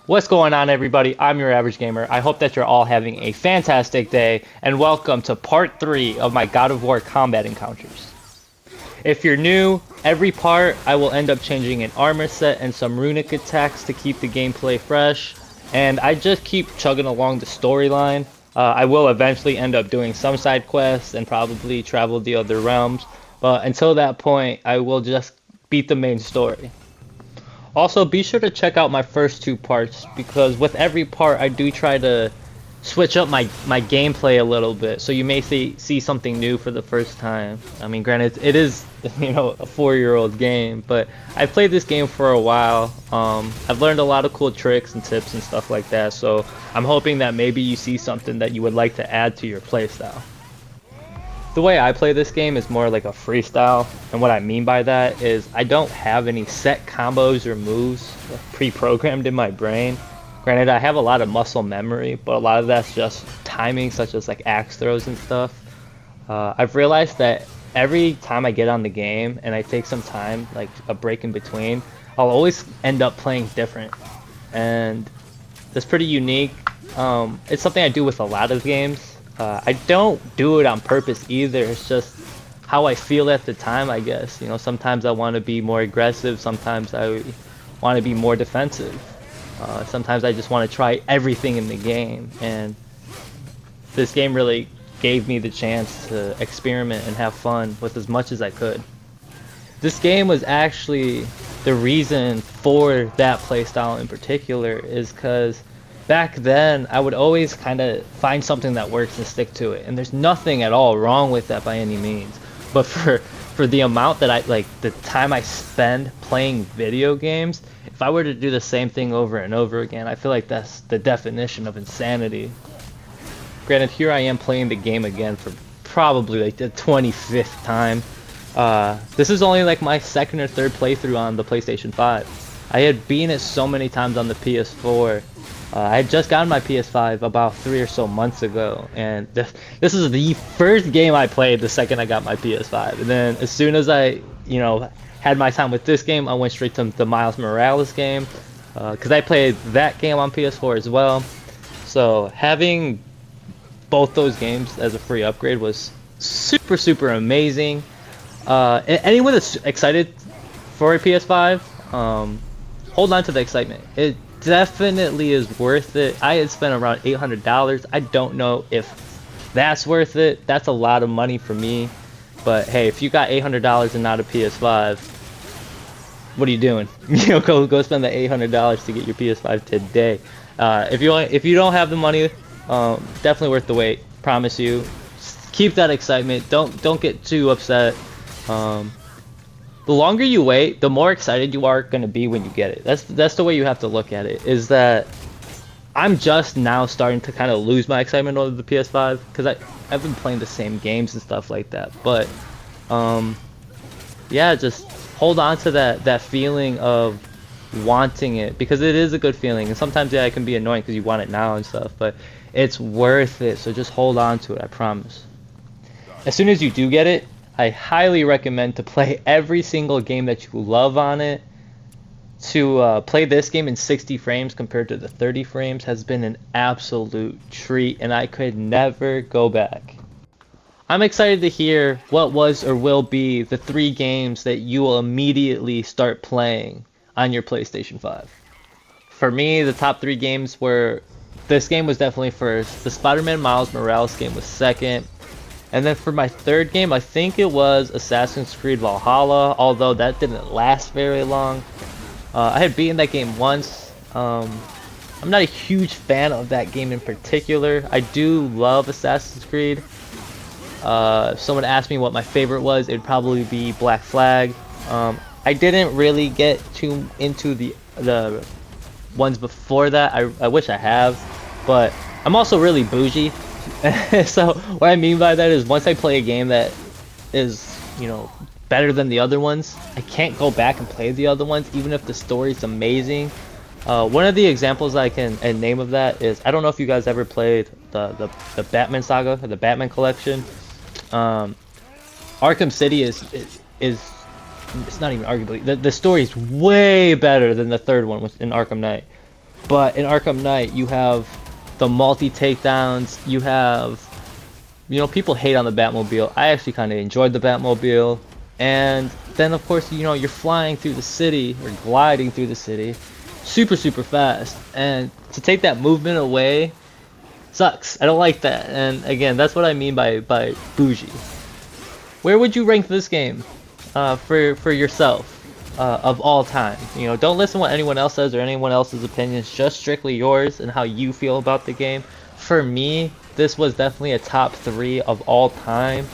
What's going on, everybody? I'm your average gamer. I hope that you're all having a fantastic day, and welcome to part 3 of my God of War combat encounters. If you're new, every part I will end up changing an armor set and some runic attacks to keep the gameplay fresh, and I just keep chugging along the storyline. I will eventually end up doing some side quests and probably travel the other realms, but until that point, I will just beat the main story. Also, be sure to check out my first two parts because with every part I do try to switch up my gameplay a little bit. So you may see something new for the first time. I mean, granted, it is a 4-year-old game, but I've played this game for a while. I've learned a lot of cool tricks and tips and stuff like that. So I'm hoping that maybe you see something that you would like to add to your playstyle. The way I play this game is more like a freestyle, and what I mean by that is I don't have any set combos or moves pre-programmed in my brain. Granted, I have a lot of muscle memory, but a lot of that's just timing, such as like axe throws and stuff. I've realized that every time I get on the game and I take some time, like a break in between, I'll always end up playing different, and that's pretty unique. It's something I do with a lot of games. I don't do it on purpose either. It's just how I feel at the time, I guess. You know, sometimes I want to be more aggressive. Sometimes I want to be more defensive. Sometimes I just want to try everything in the game. And this game really gave me the chance to experiment and have fun with as much as I could. This game was actually the reason for that playstyle in particular is because back then I would always kind of find something that works and stick to it, and there's nothing at all wrong with that by any means, but for the amount that I like, the time I spend playing video games, if I were to do the same thing over and over again, I feel like that's the definition of insanity. Granted, here I am playing the game again for probably like the 25th time. This is only like my second or third playthrough on the PlayStation 5. I had beaten it so many times on the PS4. I had just gotten my PS5 about 3 or so months ago, and this is the first game I played the second I got my PS5. And then as soon as I, had my time with this game, I went straight to the Miles Morales game, because I played that game on PS4 as well. So having both those games as a free upgrade was super amazing. Anyone that's excited for a PS5, hold on to the excitement. It definitely is worth it. I had spent around $800. I don't know if that's worth it. That's a lot of money for me. But hey, if you got $800 and not a PS5, what are you doing? Go spend the $800 to get your PS5 today. If you don't have the money, definitely worth the wait. Promise you. Keep that excitement. Don't get too upset. The longer you wait, the more excited you are going to be when you get it. That's the way you have to look at it, is that I'm just now starting to kind of lose my excitement over the PS5 because I've been playing the same games and stuff like that. But yeah, just hold on to that feeling of wanting it, because it is a good feeling. And sometimes, yeah, it can be annoying because you want it now and stuff, but it's worth it. So just hold on to it, I promise. As soon as you do get it, I highly recommend to play every single game that you love on it. To play this game in 60 frames compared to the 30 frames has been an absolute treat, and I could never go back. I'm excited to hear what was or will be the 3 games that you will immediately start playing on your PlayStation 5. For me, the top 3 games were, this game was definitely first, the Spider-Man Miles Morales game was second, and then for my third game, I think it was Assassin's Creed Valhalla, although that didn't last very long. I had beaten that game once. I'm not a huge fan of that game in particular. I do love Assassin's Creed. If someone asked me what my favorite was, it'd probably be Black Flag. I didn't really get too into the ones before that. I wish I have, but I'm also really bougie. So what I mean by that is once I play a game that is, better than the other ones, I can't go back and play the other ones even if the story's amazing. One of the examples I can name of that is, I don't know if you guys ever played the Batman saga, or the Batman collection. Arkham City is it's not even arguably, the story is way better than the third one in Arkham Knight. But in Arkham Knight, you have the multi takedowns. You have, you know, people hate on the Batmobile. I actually kind of enjoyed the Batmobile. And then, of course, you know, you're flying through the city or gliding through the city super, super fast. And to take that movement away sucks. I don't like that. And again, that's what I mean by bougie. Where would you rank this game for yourself of all time? You know, don't listen to what anyone else says or anyone else's opinions. Just strictly yours and how you feel about the game. For me, this was definitely a top 3 of all time.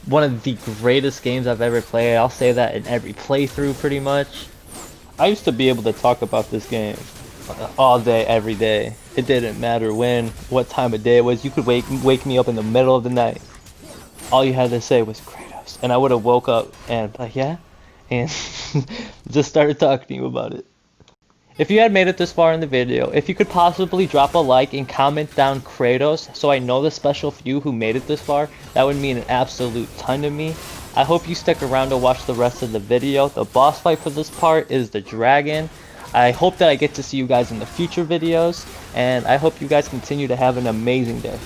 One of the greatest games I've ever played. I'll say that in every playthrough pretty much. I used to be able to talk about this game all day, every day. It didn't matter when, what time of day it was. You could wake me up in the middle of the night. All you had to say was Kratos, and I would have woke up and like, yeah, and just started talking to you about it. If you had made it this far in the video, if you could possibly drop a like and comment down Kratos so I know the special few who made it this far, that would mean an absolute ton to me. I hope you stick around to watch the rest of the video. The boss fight for this part is the dragon. I hope that I get to see you guys in the future videos, and I hope you guys continue to have an amazing day.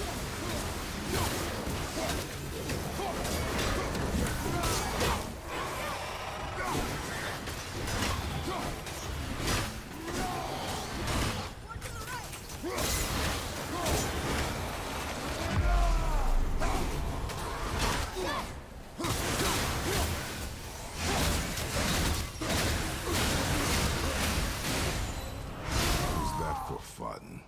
For fun.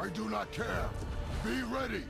I do not care. Be ready.